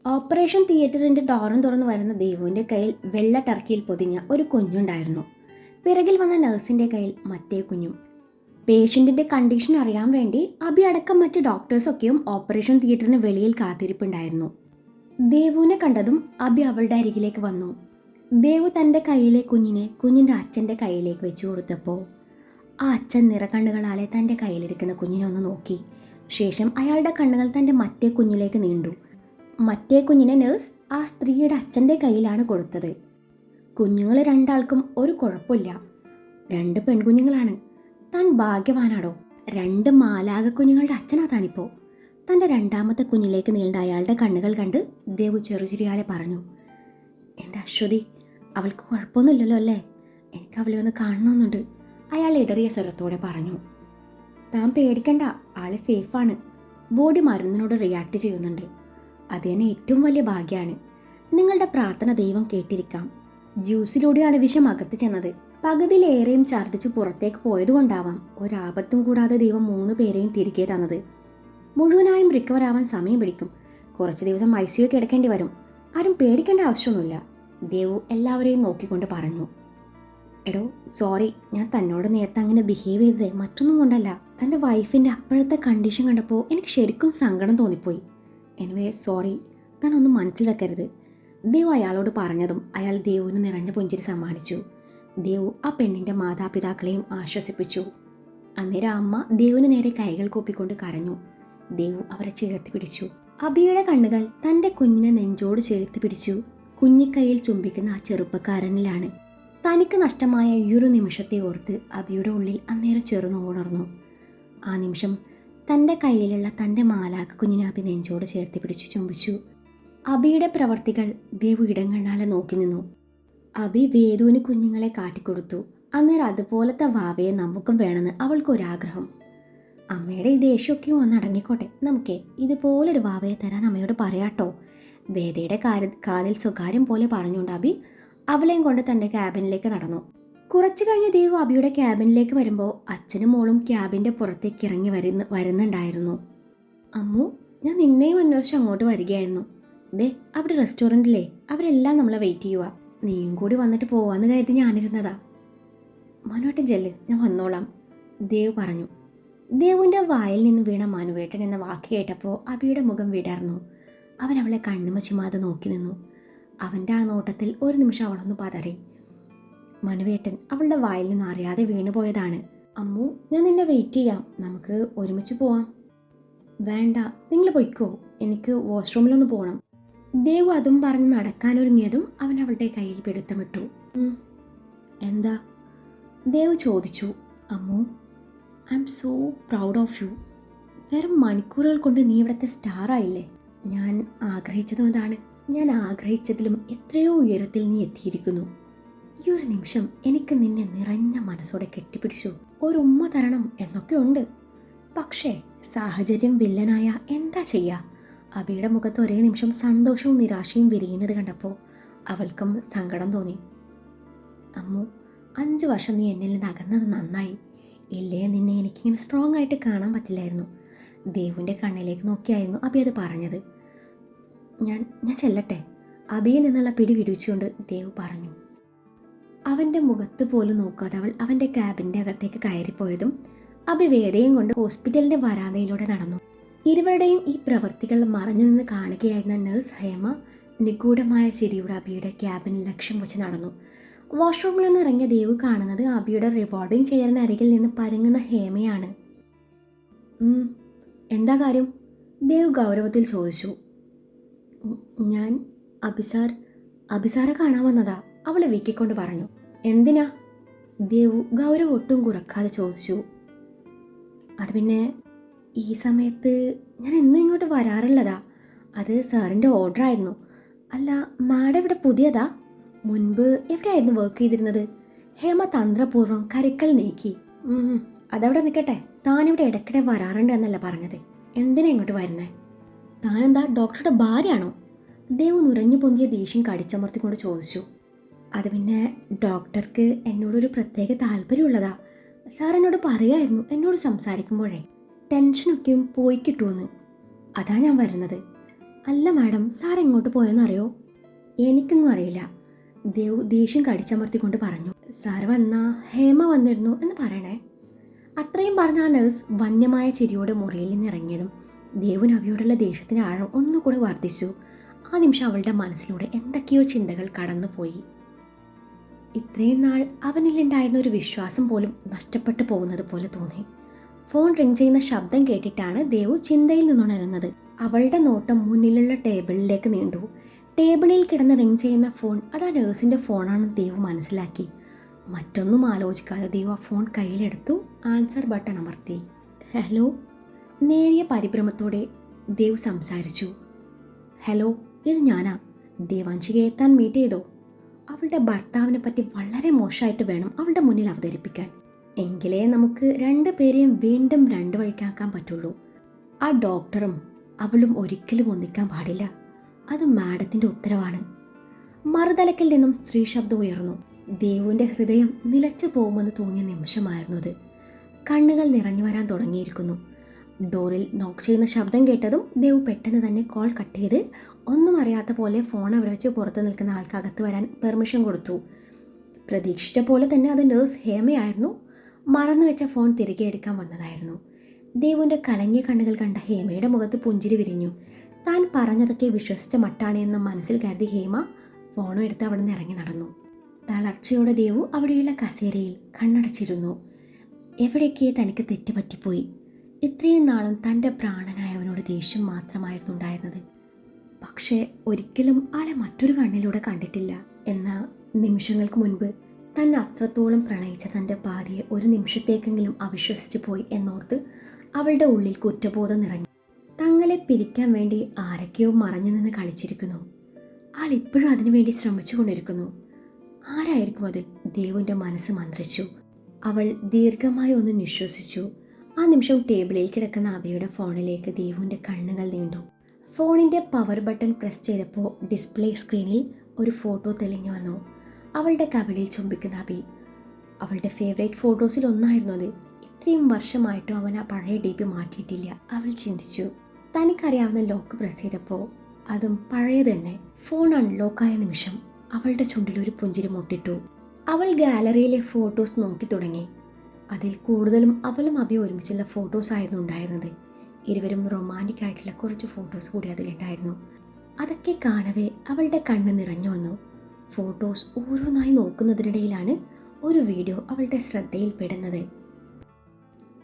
Operation തിയേറ്ററിന്റെ ഡോറും തുറന്നു വരുന്ന ദേവുവിന്റെ കയ്യിൽ വെള്ള ടർക്കിയിൽ പൊതിഞ്ഞ ഒരു കുഞ്ഞുണ്ടായിരുന്നു. പിറകിൽ വന്ന നഴ്സിന്റെ കയ്യിൽ മറ്റേ കുഞ്ഞും. പേഷ്യന്റിന്റെ കണ്ടീഷൻ അറിയാൻ വേണ്ടി അബി അടക്കം മറ്റ് ഡോക്ടേഴ്സൊക്കെയും ഓപ്പറേഷൻ തിയേറ്ററിന് വെളിയിൽ കാത്തിരിപ്പുണ്ടായിരുന്നു. ദേവുവിനെ കണ്ടതും അബി അവളുടെ അരികിലേക്ക് വന്നു. ദേവു തൻ്റെ കയ്യിലെ കുഞ്ഞിനെ കുഞ്ഞിൻ്റെ അച്ഛൻ്റെ കയ്യിലേക്ക് വെച്ചു കൊടുത്തപ്പോൾ ആ അച്ഛൻ നിറകണ്ണുകളാലെ തൻ്റെ കയ്യിലിരിക്കുന്ന കുഞ്ഞിനെ ഒന്ന് നോക്കി. ശേഷം അയാളുടെ കണ്ണുകൾ തൻ്റെ മറ്റേ കുഞ്ഞിലേക്ക് നീണ്ടു. മറ്റേ കുഞ്ഞിനെ നഴ്സ് ആ സ്ത്രീയുടെ അച്ഛൻ്റെ കയ്യിലാണ് കൊടുത്തത്. കുഞ്ഞുങ്ങൾ രണ്ടാൾക്കും ഒരു കുഴപ്പമില്ല. 2 പെൺകുഞ്ഞുങ്ങളാണ്. താൻ ഭാഗ്യവാനാടോ. 2 മാലാക കുഞ്ഞുങ്ങളുടെ അച്ഛനാ താനിപ്പോൾ. തൻ്റെ രണ്ടാമത്തെ കുഞ്ഞിലേക്ക് നീണ്ട അയാളുടെ കണ്ണുകൾ കണ്ട് ദേവു ചെറുചിരിയാലെ പറഞ്ഞു, എൻ്റെ അശ്വതി, അവൾക്ക് കുഴപ്പമൊന്നുമില്ലല്ലോ അല്ലേ? എനിക്ക് അവളെ ഒന്ന് കാണണമെന്നുണ്ട്, അയാൾ ഇടറിയ സ്വരത്തോടെ പറഞ്ഞു. താൻ പേടിക്കണ്ട, ആള് സേഫാണ്. ബോഡി മരുന്നിനോട് റിയാക്ട് ചെയ്യുന്നുണ്ട്. അത് തന്നെ ഏറ്റവും വലിയ ഭാഗ്യമാണ്. നിങ്ങളുടെ പ്രാർത്ഥന ദൈവം കേട്ടിരിക്കാം. ജ്യൂസിലൂടെയാണ് വിഷം അകത്ത് ചെന്നത്. പകുതിയിലേറെയും ഛർദ്ദിച്ച് പുറത്തേക്ക് പോയതുകൊണ്ടാവാം ഒരാപത്തും കൂടാതെ ദൈവം 3 പേരെയും തിരികെ തന്നത്. മുഴുവനായും റിക്കവർ ആവാൻ സമയം പിടിക്കും. കുറച്ച് ദിവസം ICU കിടക്കേണ്ടി വരും. ആരും പേടിക്കേണ്ട ആവശ്യമൊന്നുമില്ല, ദേവു എല്ലാവരെയും നോക്കിക്കൊണ്ട് പറഞ്ഞു. എടോ സോറി, ഞാൻ തന്നോട് നേരത്തെ അങ്ങനെ ബിഹേവ് ചെയ്തത് മറ്റൊന്നും കൊണ്ടല്ല. തൻ്റെ വൈഫിൻ്റെ അപ്പോഴത്തെ കണ്ടീഷൻ കണ്ടപ്പോൾ എനിക്ക് ശരിക്കും സങ്കടം തോന്നിപ്പോയി. എനിവേ സോറി, താൻ ഒന്നും മനസ്സിൽ വെക്കരുത്. ദേവു അയാളോട് പറഞ്ഞതും അയാൾ ദേവുവിന് നിറഞ്ഞ പുഞ്ചിരി സമ്മാനിച്ചു. ദേവു ആ പെണ്ണിൻ്റെ മാതാപിതാക്കളെയും ആശ്വസിപ്പിച്ചു. അന്നേരം അമ്മ ദേവുവിന് നേരെ കൈകൾ കൂപ്പിക്കൊണ്ട് കരഞ്ഞു. ദേവു അവരെ ചേർത്ത് പിടിച്ചു. അബിയുടെ കണ്ണുകൾ തൻ്റെ കുഞ്ഞിനെ നെഞ്ചോട് ചേർത്ത് പിടിച്ചു. കുഞ്ഞിക്കൈയിൽ ചുംബിക്കുന്ന ആ ചെറുപ്പക്കാരനിലാണ്. തനിക്ക് നഷ്ടമായ ഈയൊരു നിമിഷത്തെ ഓർത്ത് അബിയുടെ ഉള്ളിൽ അന്നേരം ചെറുനോണർന്നു. ആ നിമിഷം തൻ്റെ കയ്യിലുള്ള തൻ്റെ മാലാക കുഞ്ഞിനെ അബി നെഞ്ചോട് ചേർത്ത് പിടിച്ചു ചുംബിച്ചു. അബിയുടെ പ്രവർത്തികൾ ദേവു ഇടങ്ങണ്ണാലെ നോക്കി നിന്നു. അബി വേദുവിന് കുഞ്ഞുങ്ങളെ കാട്ടിക്കൊടുത്തു. അന്നേരം അതുപോലത്തെ വാവയെ നമുക്കും വേണമെന്ന് അവൾക്കൊരാഗ്രഹം. അമ്മയുടെ ഈ ദേഷ്യമൊക്കെ ഒന്ന് അടങ്ങിക്കോട്ടെ, നമുക്കേ ഇതുപോലൊരു വാവയെ തരാൻ അമ്മയോട് പറയാട്ടോ, വേദയുടെ കാലിൽ സ്വകാര്യം പോലെ പറഞ്ഞുകൊണ്ട് അബി അവളെയും കൊണ്ട് തൻ്റെ ക്യാബിനിലേക്ക് നടന്നു. കുറച്ചു കഴിഞ്ഞ് ദേവു അബിയുടെ ക്യാബിനിലേക്ക് വരുമ്പോൾ അച്ഛനും മോളും ക്യാബിൻ്റെ പുറത്തേക്ക് ഇറങ്ങി വരുന്നുണ്ടായിരുന്നു. അമ്മു, ഞാൻ നിന്നെയും അന്വേഷിച്ച് അങ്ങോട്ട് വരികയായിരുന്നു. ദേ അവിടെ റെസ്റ്റോറൻറ്റിലേ അവരെല്ലാം നമ്മളെ വെയിറ്റ് ചെയ്യുക. നീയും കൂടി വന്നിട്ട് പോവാന്ന് കരുതി ഞാനിരുന്നതാ. മനുവേട്ടൻ ചെല്ല്, ഞാൻ വന്നോളാം, ദേവ് പറഞ്ഞു. ദേവുവിൻ്റെ വായിൽ നിന്ന് വീണ മനുവേട്ടൻ എന്ന വാക്ക് കേട്ടപ്പോൾ അബിയുടെ മുഖം വിടർന്നു. അവൻ അവളെ കണ്ണുമച്ചിമാതെ നോക്കി നിന്നു. അവൻ്റെ ആ നോട്ടത്തിൽ ഒരു നിമിഷം അവളൊന്ന് പതറി. മനുവേട്ടൻ അവളുടെ വായിൽ നിന്ന് അറിയാതെ വീണുപോയതാണ്. അമ്മു, ഞാൻ നിന്നെ വെയിറ്റ് ചെയ്യാം, നമുക്ക് ഒരുമിച്ച് പോവാം. വേണ്ട, നിങ്ങൾ പൊയ്ക്കോ, എനിക്ക് വാഷ്റൂമിലൊന്ന് പോകണം. ദേവു അതും പറഞ്ഞ് നടക്കാനൊരുങ്ങിയതും അവൻ അവളുടെ കയ്യിൽ പിടുത്തമിട്ടു. എന്താ? ദേവു ചോദിച്ചു. Ammu, I am so proud of you. വെറും മണിക്കൂറുകൾ കൊണ്ട് നീ ഇവിടുത്തെ സ്റ്റാറായില്ലേ. ഞാൻ ആഗ്രഹിച്ചതും അതാണ്. ഞാൻ ആഗ്രഹിച്ചതിലും എത്രയോ ഉയരത്തിൽ നീ എത്തിയിരിക്കുന്നു. ഈ ഒരു നിമിഷം എനിക്ക് നിന്നെ നിറഞ്ഞ മനസ്സോടെ കെട്ടിപ്പിടിച്ചു ഒരു ഉമ്മ തരണം എന്നൊക്കെ ഉണ്ട്. പക്ഷേ സാഹചര്യം വില്ലനായ എന്താ ചെയ്യുക? അബിയുടെ മുഖത്ത് ഒരേ നിമിഷം സന്തോഷവും നിരാശയും വിരിയുന്നത് കണ്ടപ്പോൾ അവൾക്കും സങ്കടം തോന്നി. അമ്മു, 5 വർഷം നീ എന്നിൽ നിന്ന് അകന്നത് നന്നായി. ഇല്ലേ നിന്നെ എനിക്കിങ്ങനെ സ്ട്രോങ് ആയിട്ട് കാണാൻ പറ്റില്ലായിരുന്നു. ദേവുവിൻ്റെ കണ്ണിലേക്ക് നോക്കിയായിരുന്നു അബി അത് പറഞ്ഞത്. ഞാൻ ചെല്ലട്ടെ, അബിയിൽ നിന്നുള്ള പിടി വിടുവിച്ചുകൊണ്ട് ദേവ് പറഞ്ഞു. അവൻ്റെ മുഖത്ത് പോലും നോക്കാതെ അവൾ അവൻ്റെ ക്യാബിൻ്റെ അകത്തേക്ക് കയറിപ്പോയതും അബി വേദയും കൊണ്ട് ഹോസ്പിറ്റലിൻ്റെ വരാന്തയിലൂടെ നടന്നു. ഇരുവരുടെയും ഈ പ്രവൃത്തികൾ മറഞ്ഞു നിന്ന് കാണുകയായിരുന്ന നഴ്സ് ഹേമ നിഗൂഢമായ ചിരിയുടെ അബിയുടെ ക്യാബിന് ലക്ഷ്യം വെച്ച് നടന്നു. വാഷ്റൂമിൽ നിന്ന് ഇറങ്ങിയ ദേവ് കാണുന്നത് അബിയുടെ റിവോൾവിംഗ് ചെയറിനരികിൽ നിന്ന് പരുങ്ങുന്ന ഹേമയാണ്. എന്താ കാര്യം? ദേവ് ഗൗരവത്തിൽ ചോദിച്ചു. ഞാൻ അബിസാറെ കാണാൻ വന്നതാ, അവളെ വീക്കിക്കൊണ്ട് പറഞ്ഞു. എന്തിനാ? ദേവു ഗൗരവം ഒട്ടും കുറക്കാതെ ചോദിച്ചു. അത് പിന്നെ ഈ സമയത്ത് ഞാൻ എന്നും ഇങ്ങോട്ട് വരാറുള്ളതാ. അത് സാറിൻ്റെ ഓർഡർ ആയിരുന്നു. അല്ല, മാഡം ഇവിടെ പുതിയതാ? മുൻപ് എവിടെയായിരുന്നു വർക്ക് ചെയ്തിരുന്നത്? ഹേമ തന്ത്രപൂർവ്വം കരുക്കൾ നീക്കി. അതവിടെ നിൽക്കട്ടെ, താനിവിടെ ഇടയ്ക്കിടെ വരാറുണ്ട് എന്നല്ല പറഞ്ഞത്. എന്തിനാ ഇങ്ങോട്ട് വരുന്നേ? താനെന്താ ഡോക്ടറുടെ ഭാര്യയാണോ? ദേവു നുരഞ്ഞു പൊന്തിയ ദേഷ്യം കടിച്ചമർത്തിക്കൊണ്ട് ചോദിച്ചു. അത് പിന്നെ ഡോക്ടർക്ക് എന്നോടൊരു പ്രത്യേക താല്പര്യമുള്ളതാ. സാർ എന്നോട് പറയായിരുന്നു എന്നോട് സംസാരിക്കുമ്പോഴേ ടെൻഷനൊക്കെയും പോയി കിട്ടുമെന്ന്. അതാ ഞാൻ വരുന്നത്. അല്ല മാഡം, സാർ എങ്ങോട്ട് പോയെന്നറിയോ? എനിക്കൊന്നും അറിയില്ല. ദേവ് ദേഷ്യം കടിച്ചമർത്തിക്കൊണ്ട് പറഞ്ഞു. സാർ വന്നാ ഹേമ വന്നിരുന്നു എന്ന് പറയണേ. അത്രയും പറഞ്ഞ ആ നഴ്സ് വന്യമായ ചിരിയോടെ മുറിയിൽ നിന്നിറങ്ങിയതും ദേവിന് അവിയോടുള്ള ദേഷ്യത്തിന് ആഴം ഒന്നുകൂടി വർദ്ധിച്ചു. ആ നിമിഷം അവളുടെ മനസ്സിലൂടെ എന്തൊക്കെയോ ചിന്തകൾ കടന്നുപോയി. ഇത്രയും നാൾ അവനിലുണ്ടായിരുന്ന ഒരു വിശ്വാസം പോലും നഷ്ടപ്പെട്ടു പോകുന്നത് പോലെ തോന്നി. ഫോൺ റിങ് ചെയ്യുന്ന ശബ്ദം കേട്ടിട്ടാണ് ദേവു ചിന്തയിൽ നിന്നുണരുന്നത്. അവളുടെ നോട്ടം മുന്നിലുള്ള ടേബിളിലേക്ക് നീണ്ടു. ടേബിളിൽ കിടന്ന് റിങ് ചെയ്യുന്ന ഫോൺ അത് ആ നേഴ്സിൻ്റെ ഫോണാണെന്ന് ദേവു മനസ്സിലാക്കി. മറ്റൊന്നും ആലോചിക്കാതെ ദേവു ആ ഫോൺ കയ്യിലെടുത്തു. ആൻസർ ബട്ടൺ അമർത്തി. ഹലോ. നേരിയ പരിഭ്രമത്തോടെ ദേവ് സംസാരിച്ചു. ഹലോ, ഇത് ഞാനാ. ദേവാൻഷികയെ താൻ മീറ്റ് ചെയ്തോ? അവളുടെ ഭർത്താവിനെ പറ്റി വളരെ മോശമായിട്ട് വേണം അവളുടെ മുന്നിൽ അവതരിപ്പിക്കാൻ. എങ്കിലേ നമുക്ക് രണ്ടുപേരെയും വീണ്ടും രണ്ടു വഴിക്കാക്കാൻ പറ്റുള്ളൂ. ആ ഡോക്ടറും അവളും ഒരിക്കലും ഒന്നിക്കാൻ പാടില്ല. അത് മാഡത്തിൻ്റെ ഉത്തരവാണ്. മറുതലക്കിൽ നിന്നും സ്ത്രീ ശബ്ദം ഉയർന്നു. ദേവുവിൻ്റെ ഹൃദയം നിലച്ചു പോകുമെന്ന് തോന്നിയ നിമിഷമായിരുന്നു അത്. കണ്ണുകൾ നിറഞ്ഞു വരാൻ തുടങ്ങിയിരിക്കുന്നു. ഡോറിൽ നോക്ക് ചെയ്യുന്ന ശബ്ദം കേട്ടതും ദേവ് പെട്ടെന്ന് തന്നെ കോൾ കട്ട് ചെയ്ത് ഒന്നും അറിയാത്ത പോലെ ഫോൺ അവിടെ വെച്ച് പുറത്ത് നിൽക്കുന്ന ആൾക്ക് അകത്ത് വരാൻ പെർമിഷൻ കൊടുത്തു. പ്രതീക്ഷിച്ച പോലെ തന്നെ അത് നേഴ്സ് ഹേമയായിരുന്നു. മറന്നു വെച്ച ഫോൺ തിരികെ എടുക്കാൻ വന്നതായിരുന്നു. ദേവുവിൻ്റെ കലങ്ങിയ കണ്ണുകൾ കണ്ട ഹേമയുടെ മുഖത്ത് പുഞ്ചിരി വിരിഞ്ഞു. താൻ പറഞ്ഞതൊക്കെ വിശ്വസിച്ച മട്ടാണ് എന്ന് മനസ്സിൽ കരുതി ഹേമ ഫോണും എടുത്ത് അവിടെ നിന്ന് ഇറങ്ങി നടന്നു. തളർച്ചയോടെ ദേവു അവിടെയുള്ള കസേരയിൽ കണ്ണടച്ചിരുന്നു. എവിടെയൊക്കെ തനിക്ക് തെറ്റുപറ്റിപ്പോയി. ഇത്രയും നാളും തൻ്റെ പ്രാണനായവനോട് ദേഷ്യം മാത്രമായിരുന്നു ഉണ്ടായിരുന്നത്. പക്ഷേ ഒരിക്കലും ആളെ മറ്റൊരു കണ്ണിലൂടെ കണ്ടിട്ടില്ല. എന്ന നിമിഷങ്ങൾക്ക് മുൻപ് തന്നെ അത്രത്തോളം പ്രണയിച്ച തൻ്റെ ഭാര്യയെ ഒരു നിമിഷത്തേക്കെങ്കിലും അവിശ്വസിച്ചു പോയി എന്നോർത്ത് അവളുടെ ഉള്ളിൽ കുറ്റബോധം നിറഞ്ഞു. തങ്ങളെ പിരിക്കാൻ വേണ്ടി ആരൊക്കെയോ മറഞ്ഞു നിന്ന് കളിച്ചിരിക്കുന്നു. ആൾ ഇപ്പോഴും അതിനുവേണ്ടി ശ്രമിച്ചു കൊണ്ടിരിക്കുന്നു. ആരായിരിക്കും അത്? ദേവുവിൻ്റെ മനസ്സ് മന്ത്രിച്ചു. അവൾ ദീർഘമായി ഒന്ന് നിശ്വസിച്ചു. ആ നിമിഷം ടേബിളിൽ കിടക്കുന്ന അബിയുടെ ഫോണിലേക്ക് ദേവുവിൻ്റെ കണ്ണുകൾ നീണ്ടു. ഫോണിൻ്റെ പവർ ബട്ടൺ പ്രസ് ചെയ്തപ്പോൾ ഡിസ്പ്ലേ സ്ക്രീനിൽ ഒരു ഫോട്ടോ തെളിഞ്ഞു വന്നു. അവളുടെ കവിളിൽ ചുംബിക്കുന്ന അബി. അവളുടെ ഫേവറേറ്റ് ഫോട്ടോസിൽ ഒന്നായിരുന്നു അത്. ഇത്രയും വർഷമായിട്ടും അവൻ ആ പഴയ DP മാറ്റിയിട്ടില്ല. അവൾ ചിന്തിച്ചു. തനിക്കറിയാവുന്ന ലോക്ക് പ്രസ് ചെയ്തപ്പോൾ അതും പഴയത് തന്നെ. ഫോൺ അൺലോക്കായ നിമിഷം അവളുടെ ചുണ്ടിൽ ഒരു പുഞ്ചിരി മുട്ടിട്ടു. അവൾ ഗാലറിയിലെ ഫോട്ടോസ് നോക്കി തുടങ്ങി. അതിൽ കൂടുതലും അവളും അബി ഒരുമിച്ചുള്ള ഫോട്ടോസ് ആയിരുന്നു ഉണ്ടായിരുന്നത്. ഇരുവരും റൊമാൻറ്റിക് ആയിട്ടുള്ള കുറച്ച് ഫോട്ടോസ് കൂടി അതിലുണ്ടായിരുന്നു. അതൊക്കെ കാണവേ അവളുടെ കണ്ണ് നിറഞ്ഞു വന്നു. ഫോട്ടോസ് ഓരോന്നായി നോക്കുന്നതിനിടയിലാണ് ഒരു വീഡിയോ അവളുടെ ശ്രദ്ധയിൽപ്പെടുന്നത്.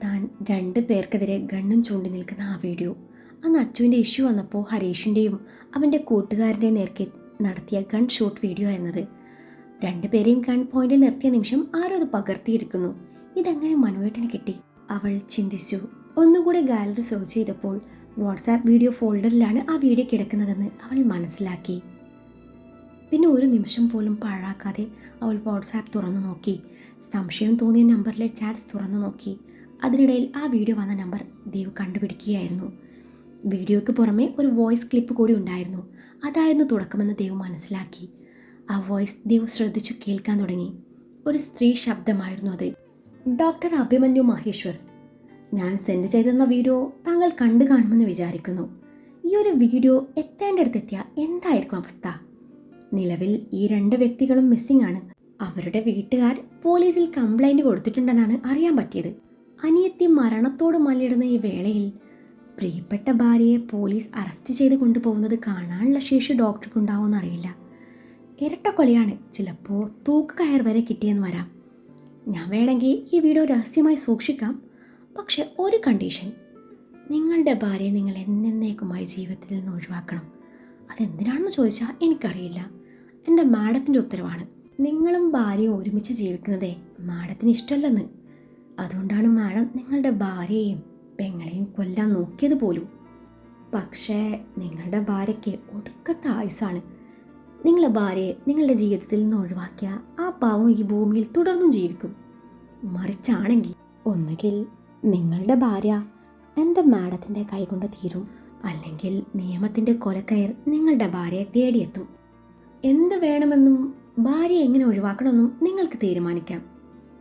താൻ 2 പേർക്കെതിരെ ഗണ്ണും ചൂണ്ടി നിൽക്കുന്ന ആ വീഡിയോ. അന്ന് അച്ചുവിൻ്റെ ഇഷ്യൂ വന്നപ്പോൾ ഹരീഷിൻ്റെയും അവൻ്റെ കൂട്ടുകാരൻ്റെയും നേർക്ക് നടത്തിയ ഗൺ ഷൂട്ട് വീഡിയോ എന്നത്. 2 പേരെയും ഗൺ പോയിന്റിൽ നിർത്തിയ നിമിഷം ആരോ അത് പകർത്തിയിരിക്കുന്നു. ഇതെങ്ങനെ മനുവേട്ടന് കിട്ടി? അവൾ ചിന്തിച്ചു. ഒന്നുകൂടെ ഗാലറി സെർച്ച് ചെയ്തപ്പോൾ വാട്സാപ്പ് വീഡിയോ ഫോൾഡറിലാണ് ആ വീഡിയോ കിടക്കുന്നതെന്ന് അവൾ മനസ്സിലാക്കി. പിന്നെ ഒരു നിമിഷം പോലും പാഴാക്കാതെ അവൾ വാട്സാപ്പ് തുറന്നു നോക്കി. സംശയം തോന്നിയ നമ്പറിലെ ചാറ്റ്സ് തുറന്നു നോക്കി. അതിനിടയിൽ ആ വീഡിയോ വന്ന നമ്പർ ദേവ് കണ്ടുപിടിക്കുകയായിരുന്നു. വീഡിയോയ്ക്ക് പുറമെ ഒരു വോയിസ് ക്ലിപ്പ് കൂടി ഉണ്ടായിരുന്നു. അതായിരുന്നു തുടക്കമെന്ന് ദേവ് മനസ്സിലാക്കി. ആ വോയിസ് ദേവ് ശ്രദ്ധിച്ചു കേൾക്കാൻ തുടങ്ങി. ഒരു സ്ത്രീ ശബ്ദമായിരുന്നു അത്. ഡോക്ടർ അഭിമന്യു മഹേശ്വർ, ഞാൻ സെൻഡ് ചെയ്തെന്ന വീഡിയോ താങ്കൾ കണ്ടു കാണുമെന്ന് വിചാരിക്കുന്നു. ഈ ഒരു വീഡിയോ എത്തേണ്ടടുത്തെത്തിയ എന്തായിരിക്കും അവസ്ഥ? നിലവിൽ ഈ 2 വ്യക്തികളും മിസ്സിംഗ് ആണ്. അവരുടെ വീട്ടുകാർ പോലീസിൽ കംപ്ലൈൻറ്റ് കൊടുത്തിട്ടുണ്ടെന്നാണ് അറിയാൻ പറ്റിയത്. അനിയത്തി മരണത്തോട് മല്ലിടുന്ന ഈ വേളയിൽ പ്രിയപ്പെട്ട ഭാര്യയെ പോലീസ് അറസ്റ്റ് ചെയ്ത് കൊണ്ടുപോകുന്നത് കാണാനുള്ള ശേഷി ഡോക്ടർക്കുണ്ടാവുമെന്നറിയില്ല. ഇരട്ടക്കൊലയാണ്. ചിലപ്പോൾ തൂക്കുകയർ വരെ കിട്ടിയെന്ന് വരാം. ഞാൻ വേണമെങ്കിൽ ഈ വീഡിയോ രഹസ്യമായി സൂക്ഷിക്കാം. പക്ഷെ ഒരു കണ്ടീഷൻ. നിങ്ങളുടെ ഭാര്യയെ നിങ്ങൾ എന്നേക്കുമായി ജീവിതത്തിൽ നിന്ന് ഒഴിവാക്കണം. അതെന്തിനാണെന്ന് ചോദിച്ചാൽ എനിക്കറിയില്ല. എൻ്റെ മാഡത്തിൻ്റെ ഉത്തരവാണ്. നിങ്ങളും ഭാര്യയും ഒരുമിച്ച് ജീവിക്കുന്നതേ മാഡത്തിന് ഇഷ്ടമല്ലെന്ന്. അതുകൊണ്ടാണ് മാഡം നിങ്ങളുടെ ഭാര്യയെയും പെങ്ങളെയും കൊല്ലാൻ നോക്കിയത് പോലും. പക്ഷേ നിങ്ങളുടെ ഭാര്യയ്ക്ക് ഒടുക്കത്തെ ആയുസ്സാണ്. നിങ്ങളുടെ ഭാര്യയെ നിങ്ങളുടെ ജീവിതത്തിൽ നിന്ന് ഒഴിവാക്കിയ ആ പാവം ഈ ഭൂമിയിൽ തുടർന്നും ജീവിക്കും. മറിച്ചാണെങ്കിൽ ഒന്നുകിൽ നിങ്ങളുടെ ഭാര്യ എൻ്റെ മാഡത്തിൻ്റെ കൈകൊണ്ട് തീരും, അല്ലെങ്കിൽ നിയമത്തിൻ്റെ കൊലക്കയർ നിങ്ങളുടെ ഭാര്യയെ തേടിയെത്തും. എന്ത് വേണമെന്നും ഭാര്യ എങ്ങനെ ഒഴിവാക്കണമെന്നും നിങ്ങൾക്ക് തീരുമാനിക്കാം.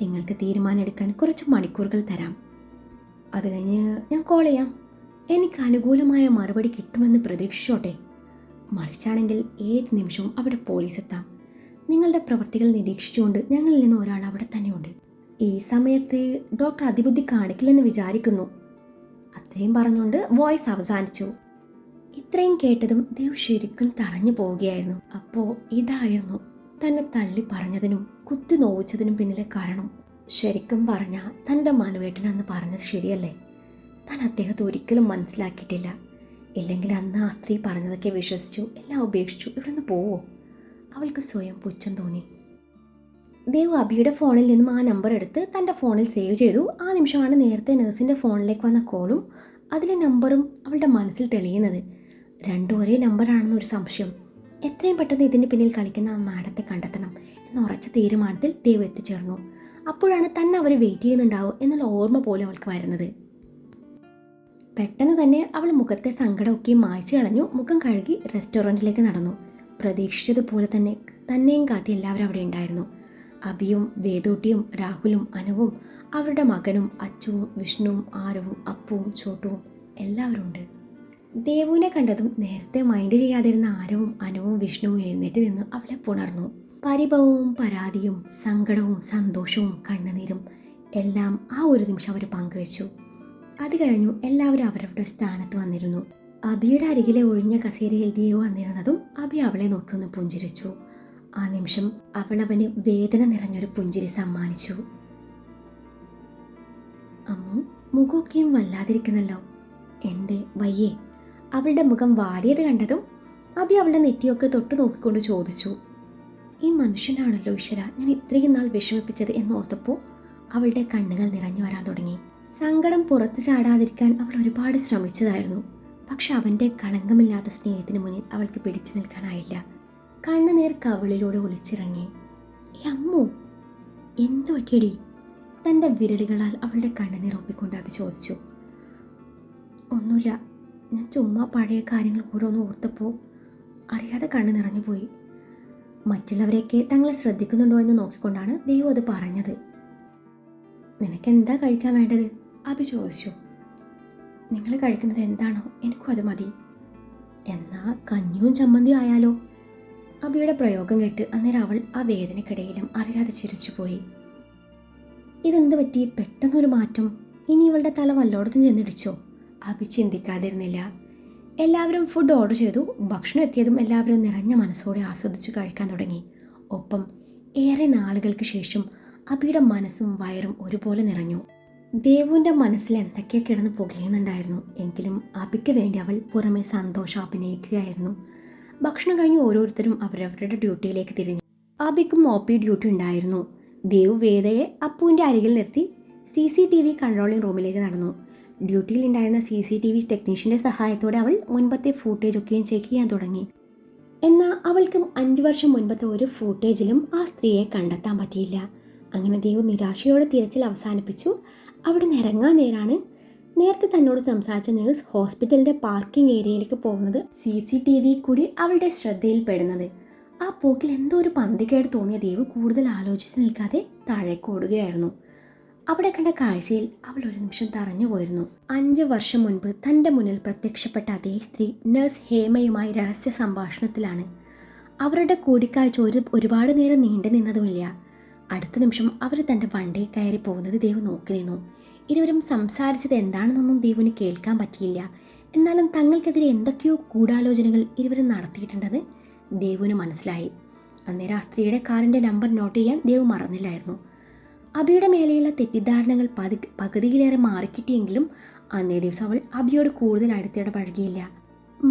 നിങ്ങൾക്ക് തീരുമാനമെടുക്കാൻ കുറച്ച് മണിക്കൂറുകൾ തരാം. അത് കഴിഞ്ഞ് ഞാൻ കോൾ ചെയ്യാം. എനിക്ക് അനുകൂലമായ മറുപടി കിട്ടുമെന്ന് പ്രതീക്ഷിച്ചോട്ടെ. മറിച്ചാണെങ്കിൽ ഏത് നിമിഷവും അവിടെ പോലീസ് എത്താം. നിങ്ങളുടെ പ്രവൃത്തികൾ നിരീക്ഷിച്ചുകൊണ്ട് ഞങ്ങളിൽ നിന്ന് ഒരാൾ അവിടെ തന്നെയുണ്ട്. ഈ സമയത്ത് ഡോക്ടർ അതിബുദ്ധി കാണിക്കില്ലെന്ന് വിചാരിക്കുന്നു. അത്രയും പറഞ്ഞുകൊണ്ട് വോയിസ് അവസാനിച്ചു. ഇത്രയും കേട്ടതും ദേവ് ശരിക്കും തറഞ്ഞു പോവുകയായിരുന്നു. അപ്പോൾ ഇതായിരുന്നു തന്നെ തള്ളി പറഞ്ഞതിനും കുത്തി നോവിച്ചതിനും പിന്നിലെ കാരണം. ശരിക്കും പറഞ്ഞാൽ തൻ്റെ മനുവേട്ടനെന്ന് പറഞ്ഞത് ശരിയല്ലേ? താൻ അദ്ദേഹത്തെ ഒരിക്കലും മനസ്സിലാക്കിയിട്ടില്ല. ഇല്ലെങ്കിൽ അന്ന് ആ സ്ത്രീ പറഞ്ഞതൊക്കെ വിശ്വസിച്ചു എല്ലാം ഉപേക്ഷിച്ചു ഇവിടുന്ന് പോവോ? അവൾക്ക് സ്വയം പുച്ഛം തോന്നി. ദേവ് അബിയുടെ ഫോണിൽ നിന്നും ആ നമ്പർ എടുത്ത് തൻ്റെ ഫോണിൽ സേവ് ചെയ്തു. ആ നിമിഷമാണ് നേരത്തെ നഴ്സിൻ്റെ ഫോണിലേക്ക് വന്ന കോളും അതിലെ നമ്പറും അവളുടെ മനസ്സിൽ തെളിയുന്നത്. രണ്ടും ഒരേ നമ്പറാണെന്നൊരു സംശയം. എത്രയും പെട്ടെന്ന് ഇതിന് പിന്നിൽ കളിക്കുന്ന ആ മാഡത്തെ കണ്ടെത്തണം എന്ന ഉറച്ച തീരുമാനത്തിൽ ദേവ് എത്തിച്ചേർന്നു. അപ്പോഴാണ് തന്നെ അവർ വെയിറ്റ് ചെയ്യുന്നുണ്ടാവും എന്നുള്ള ഓർമ്മ പോലും അവൾക്ക് വരുന്നത്. പെട്ടെന്ന് തന്നെ അവൾ മുഖത്തെ സങ്കടമൊക്കെ മായ്ച്ചു കളഞ്ഞു. മുഖം കഴുകി റെസ്റ്റോറൻറ്റിലേക്ക് നടന്നു. പ്രതീക്ഷിച്ചതുപോലെ തന്നെ തന്നെയും കാത്തി എല്ലാവരും അവിടെ ഉണ്ടായിരുന്നു. അബിയും വേദൂട്ടിയും രാഹുലും അനുവും അവരുടെ മകനും അച്ചുവും വിഷ്ണുവും ആരവും അപ്പുവും ചോട്ടുവും എല്ലാവരും ഉണ്ട്. ദേവുവിനെ കണ്ടതും നേരത്തെ മൈൻഡ് ചെയ്യാതിരുന്ന ആരവും അനുവും വിഷ്ണുവും എഴുന്നേറ്റ് നിന്ന് അവളെ പുണർന്നു. പരിഭവവും പരാതിയും സങ്കടവും സന്തോഷവും കണ്ണുനീരും എല്ലാം ആ ഒരു നിമിഷം അവർ പങ്കുവച്ചു. അത് കഴിഞ്ഞു എല്ലാവരും അവരവരുടെ സ്ഥാനത്ത് വന്നിരുന്നു. അബിയുടെ അരികിലെ ഒഴിഞ്ഞ കസേരയിൽ ദേവു വന്നിരുന്നതും അബി അവളെ നോക്കിയൊന്ന് പുഞ്ചിരിച്ചു. ആ നിമിഷം അവളവന് വേദന നിറഞ്ഞൊരു പുഞ്ചിരി സമ്മാനിച്ചു. അമ്മു, മുഖമൊക്കെയും വല്ലാതിരിക്കുന്നല്ലോ, എന്തേ വയ്യേ? അവളുടെ മുഖം വാടിയത് കണ്ടതും അബി അവളുടെ നെറ്റിയൊക്കെ തൊട്ടു നോക്കിക്കൊണ്ട് ചോദിച്ചു. ഈ മനുഷ്യനാണല്ലോ ഈശ്വര ഞാൻ ഇത്രയും നാൾ വിഷമിപ്പിച്ചത് എന്നോർത്തപ്പോൾ അവളുടെ കണ്ണുകൾ നിറഞ്ഞു വരാൻ തുടങ്ങി. സങ്കടം പുറത്തു ചാടാതിരിക്കാൻ അവൾ ഒരുപാട് ശ്രമിച്ചതായിരുന്നു. പക്ഷെ അവൻ്റെ കളങ്കമില്ലാത്ത സ്നേഹത്തിന് മുന്നിൽ അവൾക്ക് പിടിച്ചു നിൽക്കാനായില്ല. കണ്ണുനീർ കവിളിലൂടെ ഒലിച്ചിറങ്ങി. അമ്മു, എന്തു പറ്റിയടി? തൻ്റെ വിരലുകളാൽ അവളുടെ കണ്ണുനീർ ഒപ്പിക്കൊണ്ട് അബി ചോദിച്ചു. ഒന്നുമില്ല, ഞാൻ ചുമ്മാ പഴയ കാര്യങ്ങൾ ഓരോന്ന് ഓർത്തപ്പോൾ അറിയാതെ കണ്ണു നിറഞ്ഞു പോയി. മറ്റുള്ളവരെയൊക്കെ തങ്ങളെ ശ്രദ്ധിക്കുന്നുണ്ടോ എന്ന് നോക്കിക്കൊണ്ടാണ് ദൈവം അത് പറഞ്ഞത്. നിനക്കെന്താ കഴിക്കാൻ വേണ്ടത്? അബി ചോദിച്ചു. നിങ്ങൾ കഴിക്കുന്നത് എന്താണോ എനിക്കും അത് മതി. എന്നാ കഞ്ഞിയും ചമ്മന്തിയും ആയാലോ? അബിയുടെ പ്രയോഗം കേട്ട് അന്നേരം അവൾ ആ വേദനക്കിടയിലും അറിയാതെ ചിരിച്ചുപോയി. ഇതെന്ത് പറ്റി പെട്ടെന്നൊരു മാറ്റം? ഇനി ഇവളുടെ തല വല്ലോടത്തും ചെന്നിടിച്ചോ? അബി ചിന്തിക്കാതിരുന്നില്ല. എല്ലാവരും ഫുഡ് ഓർഡർ ചെയ്തു. ഭക്ഷണം എത്തിയതും എല്ലാവരും നിറഞ്ഞ മനസ്സോടെ ആസ്വദിച്ച് കഴിക്കാൻ തുടങ്ങി. ഒപ്പം ഏറെ നാളുകൾക്ക് ശേഷം അബിയുടെ മനസ്സും വയറും ഒരുപോലെ നിറഞ്ഞു. ദേവുവിൻ്റെ മനസ്സിൽ എന്തൊക്കെ കിടന്ന് പുകയുന്നുണ്ടായിരുന്നു. എങ്കിലും അബിക്ക് വേണ്ടി അവൾ പുറമെ സന്തോഷം അഭിനയിക്കുകയായിരുന്നു. ഭക്ഷണം കഴിഞ്ഞ് ഓരോരുത്തരും അവരവരുടെ ഡ്യൂട്ടിയിലേക്ക് തിരിഞ്ഞു. അബിക്കും ഒപി ഡ്യൂട്ടി ഉണ്ടായിരുന്നു. ദേവ് വേദയെ അപ്പുവിൻ്റെ അരികിൽ നിർത്തി CCTV കൺട്രോളിംഗ് റൂമിലേക്ക് നടന്നു. ഡ്യൂട്ടിയിൽ ഉണ്ടായിരുന്ന CCTV ടെക്നീഷ്യൻ്റെ സഹായത്തോടെ അവൾ മുൻപത്തെ ഫൂട്ടേജൊക്കെയും ചെക്ക് ചെയ്യാൻ തുടങ്ങി. എന്നാൽ അവൾക്കും 5 വർഷം മുൻപത്തെ ഒരു ഫൂട്ടേജിലും ആ സ്ത്രീയെ കണ്ടെത്താൻ പറ്റിയില്ല. അങ്ങനെ ദേവ് നിരാശയോടെ തിരച്ചിൽ അവസാനിപ്പിച്ചു. അവിടെ നിന്ന് ഇറങ്ങാൻ നേരാണ് നേരത്തെ തന്നോട് സംസാരിച്ച നേഴ്സ് ഹോസ്പിറ്റലിൻ്റെ പാർക്കിംഗ് ഏരിയയിലേക്ക് പോകുന്നത് CCTV കൂടി അവളുടെ ശ്രദ്ധയിൽപ്പെടുന്നത്. ആ പോക്കിൽ എന്തോ ഒരു പന്തികേട് തോന്നിയ ദേവ് കൂടുതൽ ആലോചിച്ച് നിൽക്കാതെ താഴേക്ക് ഓടുകയായിരുന്നു. അവിടെ കണ്ട കാഴ്ചയിൽ അവൾ ഒരു നിമിഷം തറഞ്ഞു പോയിരുന്നു. 5 വർഷം മുൻപ് തൻ്റെ മുന്നിൽ പ്രത്യക്ഷപ്പെട്ട അതേ സ്ത്രീ നഴ്സ് ഹേമയുമായി രഹസ്യ സംഭാഷണത്തിലാണ്. അവരുടെ കൂടിക്കാഴ്ച ഒരുപാട് നേരം നീണ്ടു നിന്നതുമില്ല. അടുത്ത നിമിഷം അവർ തൻ്റെ വണ്ടിയിൽ കയറി പോകുന്നത് ദേവ് നോക്കി നിന്നു. ഇരുവരും സംസാരിച്ചത് എന്താണെന്നൊന്നും ദേവിന് കേൾക്കാൻ പറ്റിയില്ല. എന്നാലും തങ്ങൾക്കെതിരെ എന്തൊക്കെയോ ഗൂഢാലോചനകൾ ഇരുവരും നടത്തിയിട്ടുണ്ടെന്ന് ദേവുവിന് മനസ്സിലായി. അന്നേരം ആ സ്ത്രീയുടെ കാറിൻ്റെ നമ്പർ നോട്ട് ചെയ്യാൻ ദേവ് മറന്നില്ലായിരുന്നു. അബിയുടെ മേലെയുള്ള തെറ്റിദ്ധാരണകൾ പകുതിയിലേറെ മാറിക്കിട്ടിയെങ്കിലും അന്നേ ദിവസം അവൾ അബിയോട് കൂടുതൽ അടുത്തിടപഴകിയില്ല.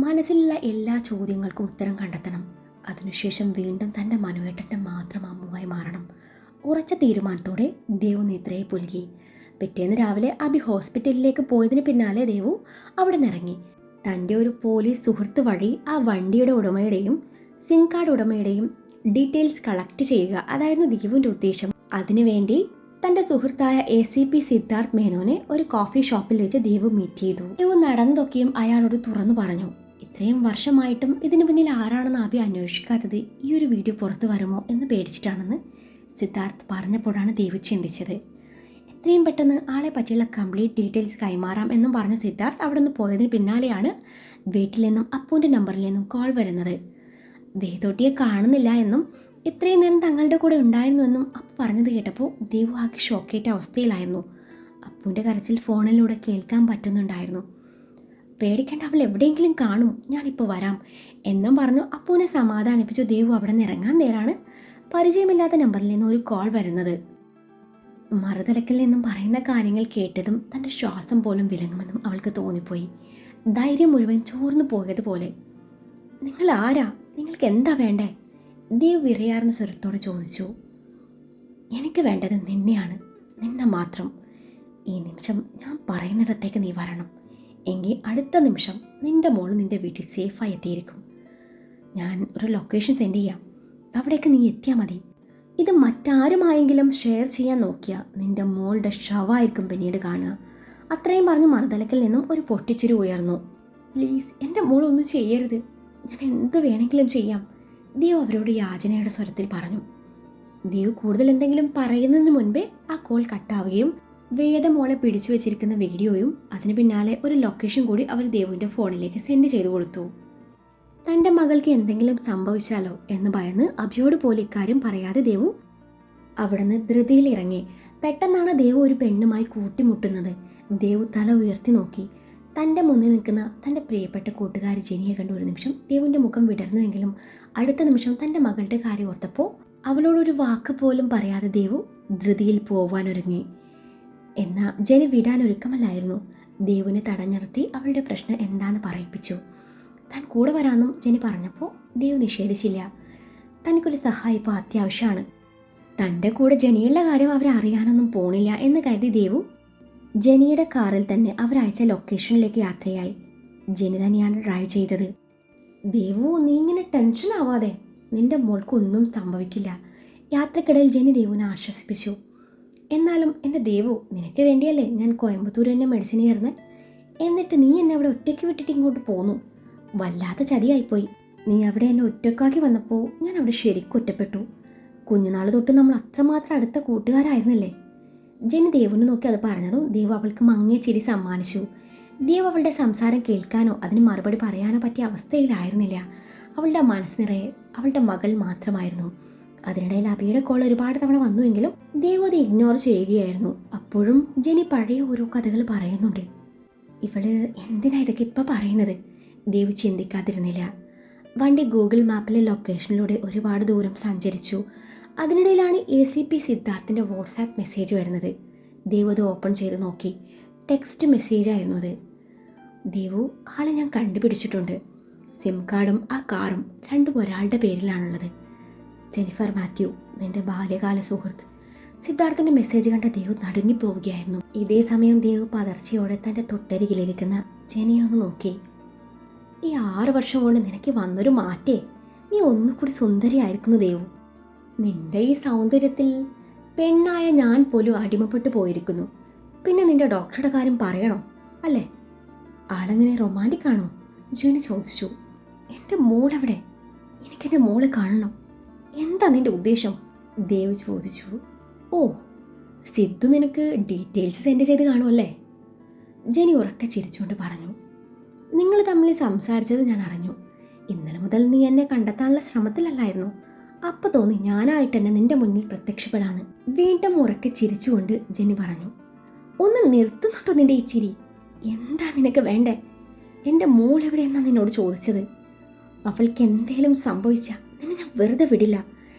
മനസ്സിലുള്ള എല്ലാ ചോദ്യങ്ങൾക്കും ഉത്തരം കണ്ടെത്തണം. അതിനുശേഷം വീണ്ടും തൻ്റെ മനുവേട്ടൻ്റെ മാത്രം അമ്മുവായി മാറണം. ഉറച്ച തീരുമാനത്തോടെ ദേവു നിദ്രയെ പുൽകി. പിറ്റേന്ന് രാവിലെ അബി ഹോസ്പിറ്റലിലേക്ക് പോയതിന് പിന്നാലെ ദേവു അവിടെ നിന്നിറങ്ങി. തൻ്റെ ഒരു പോലീസ് സുഹൃത്ത് വഴി ആ വണ്ടിയുടെ ഉടമയുടെയും സിം കാർഡ് ഉടമയുടെയും ഡീറ്റെയിൽസ് കളക്ട് ചെയ്യുക, അതായിരുന്നു ദേവുവിൻ്റെ ഉദ്ദേശം. അതിനുവേണ്ടി തൻ്റെ സുഹൃത്തായ ACP സിദ്ധാർത്ഥ് മേനോനെ ഒരു കോഫി ഷോപ്പിൽ വെച്ച് ദേവു മീറ്റ് ചെയ്തു. ദേവു നടന്നതൊക്കെയും അയാളോട് തുറന്നു പറഞ്ഞു. ഇത്രയും വർഷമായിട്ടും ഇതിനു പിന്നിൽ ആരാണെന്ന് അബി അന്വേഷിക്കാത്തത് ഈ ഒരു വീഡിയോ പുറത്തു വരുമോ എന്ന് പേടിച്ചിട്ടാണെന്ന് സിദ്ധാർത്ഥ് പറഞ്ഞപ്പോഴാണ് ദേവു ചിന്തിച്ചത്. എത്രയും പെട്ടെന്ന് ആളെ പറ്റിയുള്ള കംപ്ലീറ്റ് ഡീറ്റെയിൽസ് കൈമാറാം എന്നും പറഞ്ഞ സിദ്ധാർത്ഥ് അവിടെ നിന്ന് പോയതിന് പിന്നാലെയാണ് വീട്ടിൽ നിന്നും അപ്പുവിൻ്റെ നമ്പറിൽ നിന്നും കോൾ വരുന്നത്. വേദോട്ടിയെ കാണുന്നില്ല എന്നും ഇത്രയും നേരം തങ്ങളുടെ കൂടെ ഉണ്ടായിരുന്നു എന്നും അപ്പു പറഞ്ഞത് കേട്ടപ്പോൾ ദേവു ആകെ ഷോക്കേറ്റ അവസ്ഥയിലായിരുന്നു. അപ്പുവിൻ്റെ കരച്ചിൽ ഫോണിലൂടെ കേൾക്കാൻ പറ്റുന്നുണ്ടായിരുന്നു. പേടിക്കേണ്ട, അവൾ എവിടെയെങ്കിലും കാണും, ഞാനിപ്പോൾ വരാം എന്നും പറഞ്ഞു അപ്പുവിനെ സമാധാനിപ്പിച്ചു ദേവു അവിടെ നിന്ന് ഇറങ്ങാൻ നേരാണ് പരിചയമില്ലാത്ത നമ്പറിൽ നിന്ന് ഒരു കോൾ വരുന്നത്. മറുതലക്കിൽ നിന്നും പറയുന്ന കാര്യങ്ങൾ കേട്ടതും തൻ്റെ ശ്വാസം പോലും വിലങ്ങുമെന്നും അവൾക്ക് തോന്നിപ്പോയി. ധൈര്യം മുഴുവൻ ചോർന്നു പോയതുപോലെ. നിങ്ങൾ ആരാ? നിങ്ങൾക്ക് എന്താ വേണ്ടേ? ദേവ് വിറയാർന്ന സ്വരത്തോട് ചോദിച്ചു. എനിക്ക് വേണ്ടത് നിന്നെയാണ്, നിന്നെ മാത്രം. ഈ നിമിഷം ഞാൻ പറയുന്നിടത്തേക്ക് നീ വരണം. എങ്കിൽ അടുത്ത നിമിഷം നിൻ്റെ മോള് നിൻ്റെ വീട്ടിൽ സേഫായി എത്തിയിരിക്കും. ഞാൻ ഒരു ലൊക്കേഷൻ സെൻഡ് ചെയ്യാം, അവിടേക്ക് നീ എത്തിയാൽ മതി. ഇത് മറ്റാരുമായെങ്കിലും ഷെയർ ചെയ്യാൻ നോക്കിയാൽ നിൻ്റെ മോളുടെ ശവമായിരിക്കും പിന്നീട് കാണുക. അത്രയും പറഞ്ഞ് മറുതലക്കിൽ നിന്നും ഒരു പൊട്ടിച്ചിരി ഉയർന്നു. പ്ലീസ് എൻ്റെ മോളൊന്നും ചെയ്യരുത്, ഞാൻ എന്ത് വേണമെങ്കിലും ചെയ്യാം, ദേവ് അവരോട് യാചനയുടെ സ്വരത്തിൽ പറഞ്ഞു. ദേവ് കൂടുതൽ എന്തെങ്കിലും പറയുന്നതിന് മുൻപേ ആ കോൾ കട്ടാവുകയും വേദമോളെ പിടിച്ചു വെച്ചിരിക്കുന്ന വീഡിയോയും അതിന് പിന്നാലെ ഒരു ലൊക്കേഷൻ കൂടി അവർ ദേവുവിൻ്റെ ഫോണിലേക്ക് സെൻഡ് ചെയ്തു കൊടുത്തു. തൻ്റെ മകൾക്ക് എന്തെങ്കിലും സംഭവിച്ചാലോ എന്ന് ഭയന്ന് അഭിയോട് പോലും ഇക്കാര്യം പറയാതെ ദേവു അവിടുന്ന് ധൃതിയിൽ ഇറങ്ങി. പെട്ടെന്നാണ് ദേവു ഒരു പെണ്ണുമായി കൂട്ടിമുട്ടുന്നത്. ദേവു തല ഉയർത്തി നോക്കി. തൻ്റെ മുന്നിൽ നിൽക്കുന്ന തൻ്റെ പ്രിയപ്പെട്ട കൂട്ടുകാരി ജെനിയെ കണ്ട ഒരു നിമിഷം ദേവുവിൻ്റെ മുഖം വിടർന്നുവെങ്കിലും അടുത്ത നിമിഷം തൻ്റെ മകളുടെ കാര്യം ഓർത്തപ്പോൾ അവളോടൊരു വാക്ക് പോലും പറയാതെ ദേവു ധൃതിയിൽ പോവാനൊരുങ്ങി. എന്നാൽ ജെനി വിടാനൊരുക്കമല്ലായിരുന്നു. ദേവുവിനെ തടഞ്ഞിർത്തി അവളുടെ പ്രശ്നം എന്താണെന്ന് പറയിപ്പിച്ചു. താൻ കൂടെ വരാമെന്നും ജെനി പറഞ്ഞപ്പോൾ ദേവു നിഷേധിച്ചില്ല. തനിക്കൊരു സഹായം ഇപ്പോൾ അത്യാവശ്യമാണ്. തൻ്റെ കൂടെ ജെനിയുടെ കാര്യം അവരെ അറിയാനൊന്നും പോണില്ല എന്ന് കരുതി ദേവു ജെനിയുടെ കാറിൽ തന്നെ അവരയച്ച ലൊക്കേഷനിലേക്ക് യാത്രയായി. ജെനി തന്നെയാണ് ഡ്രൈവ് ചെയ്തത്. ദേവു, നീ ഇങ്ങനെ ടെൻഷൻ ആവാതെ, നിന്റെ മോൾക്കൊന്നും സംഭവിക്കില്ല. യാത്രക്കിടയിൽ ജെനി ദേവുവിനെ ആശ്വസിപ്പിച്ചു. എന്നാലും എൻ്റെ ദേവു, നിനക്ക് വേണ്ടിയല്ലേ ഞാൻ കോയമ്പത്തൂർ തന്നെ മെഡിസിൻ ചേർന്ന്, എന്നിട്ട് നീ എന്നെ അവിടെ ഒറ്റയ്ക്ക് വിട്ടിട്ട് ഇങ്ങോട്ട് പോന്നു. വല്ലാത്ത ചതിയായിപ്പോയി. നീ അവിടെ എന്നെ ഒറ്റക്കാക്കി വന്നപ്പോൾ ഞാൻ അവിടെ ശരിക്കും ഒറ്റപ്പെട്ടു. കുഞ്ഞുനാൾ തൊട്ട് നമ്മൾ അത്രമാത്രം അടുത്ത കൂട്ടുകാരായിരുന്നില്ലേ. ജെനി ദേവുവിനെ നോക്കി അത് പറഞ്ഞതും ദേവ് അവൾക്ക് മങ്ങിയ ചിരി സമ്മാനിച്ചു. ദേവ് അവളുടെ സംസാരം കേൾക്കാനോ അതിന് മറുപടി പറയാനോ പറ്റിയ അവസ്ഥയിലായിരുന്നില്ല. അവളുടെ മനസ്സ് നിറയെ അവളുടെ മകൾ മാത്രമായിരുന്നു. അതിനിടയിൽ അബിയുടെ കോൾ ഒരുപാട് തവണ വന്നുവെങ്കിലും ദേവ് അത് ഇഗ്നോർ ചെയ്യുകയായിരുന്നു. അപ്പോഴും ജെനി പഴയ ഓരോ കഥകൾ പറയുന്നുണ്ട്. ഇവള് എന്തിനാ ഇതൊക്കെ ഇപ്പം പറയുന്നത്? ദേവ് ചിന്തിക്കാതിരുന്നില്ല. വണ്ടി ഗൂഗിൾ മാപ്പിലെ ലൊക്കേഷനിലൂടെ ഒരുപാട് ദൂരം സഞ്ചരിച്ചു. അതിനിടയിലാണ് ACP സിദ്ധാർത്ഥിൻ്റെ വാട്സാപ്പ് മെസ്സേജ് വരുന്നത്. ദേവു അത് ഓപ്പൺ ചെയ്ത് നോക്കി. ടെക്സ്റ്റ് മെസ്സേജ് ആയിരുന്നു അത്. ദേവു, ആളെ ഞാൻ കണ്ടുപിടിച്ചിട്ടുണ്ട്. സിം കാർഡും ആ കാറും രണ്ടും ഒരാളുടെ പേരിലാണുള്ളത്. ജെനിഫർ മാത്യു, നിന്റെ ബാല്യകാല സുഹൃത്ത്. സിദ്ധാർത്ഥിൻ്റെ മെസ്സേജ് കണ്ട ദേവു നടുങ്ങിപ്പോവുകയായിരുന്നു. ഇതേ സമയം ദേവു പതർച്ചയോടെ തൻ്റെ തൊട്ടരികിലിരിക്കുന്ന ജെനിയെ ഒന്ന് നോക്കി. ഈ 6 വർഷം കൊണ്ട് നിനക്ക് വന്നൊരു മാറ്റേ, നീ ഒന്നുകൂടി സുന്ദരിയായിരിക്കുന്നു ദേവു. നിന്റെ ഈ സൗന്ദര്യത്തിൽ പെണ്ണായ ഞാൻ പോലും അടിമപ്പെട്ടു പോയിരിക്കുന്നു. പിന്നെ നിന്റെ ഡോക്ടറുടെ കാര്യം പറയണോ അല്ലേ? ആളെങ്ങനെ റൊമാൻറ്റിക് ആണോ? ജെനി ചോദിച്ചു. എൻ്റെ മോളെവിടെ? എനിക്കെൻ്റെ മോളെ കാണണം. എന്താ നിന്റെ ഉദ്ദേശം? ദേവ് ചോദിച്ചു. ഓ, സിദ്ധു നിനക്ക് ഡീറ്റെയിൽസ് സെൻഡ് ചെയ്ത് കാണുമല്ലേ? ജെനി ഉറക്കെ ചിരിച്ചുകൊണ്ട് പറഞ്ഞു. നിങ്ങൾ തമ്മിൽ സംസാരിച്ചത് ഞാൻ അറിഞ്ഞു. ഇന്നലെ മുതൽ നീ എന്നെ കണ്ടെത്താനുള്ള ശ്രമത്തിലല്ലായിരുന്നു. അപ്പോൾ തോന്നി ഞാനായിട്ട് തന്നെ നിന്റെ മുന്നിൽ പ്രത്യക്ഷപ്പെടാന്ന്. വീണ്ടും ഉറക്കെ ചിരിച്ചുകൊണ്ട് ജെനി പറഞ്ഞു. ഒന്ന് നിർത്തുന്നുണ്ടോ നിന്റെ ഈ ചിരി? എന്താ നിനക്ക് വേണ്ടേ? എൻ്റെ മോൾ എവിടെയെന്നാ നിന്നോട് ചോദിച്ചത്. അവൾക്ക് എന്തേലും സംഭവിച്ചാൽ നിന്നെ ഞാൻ വെറുതെ വിടില്ല.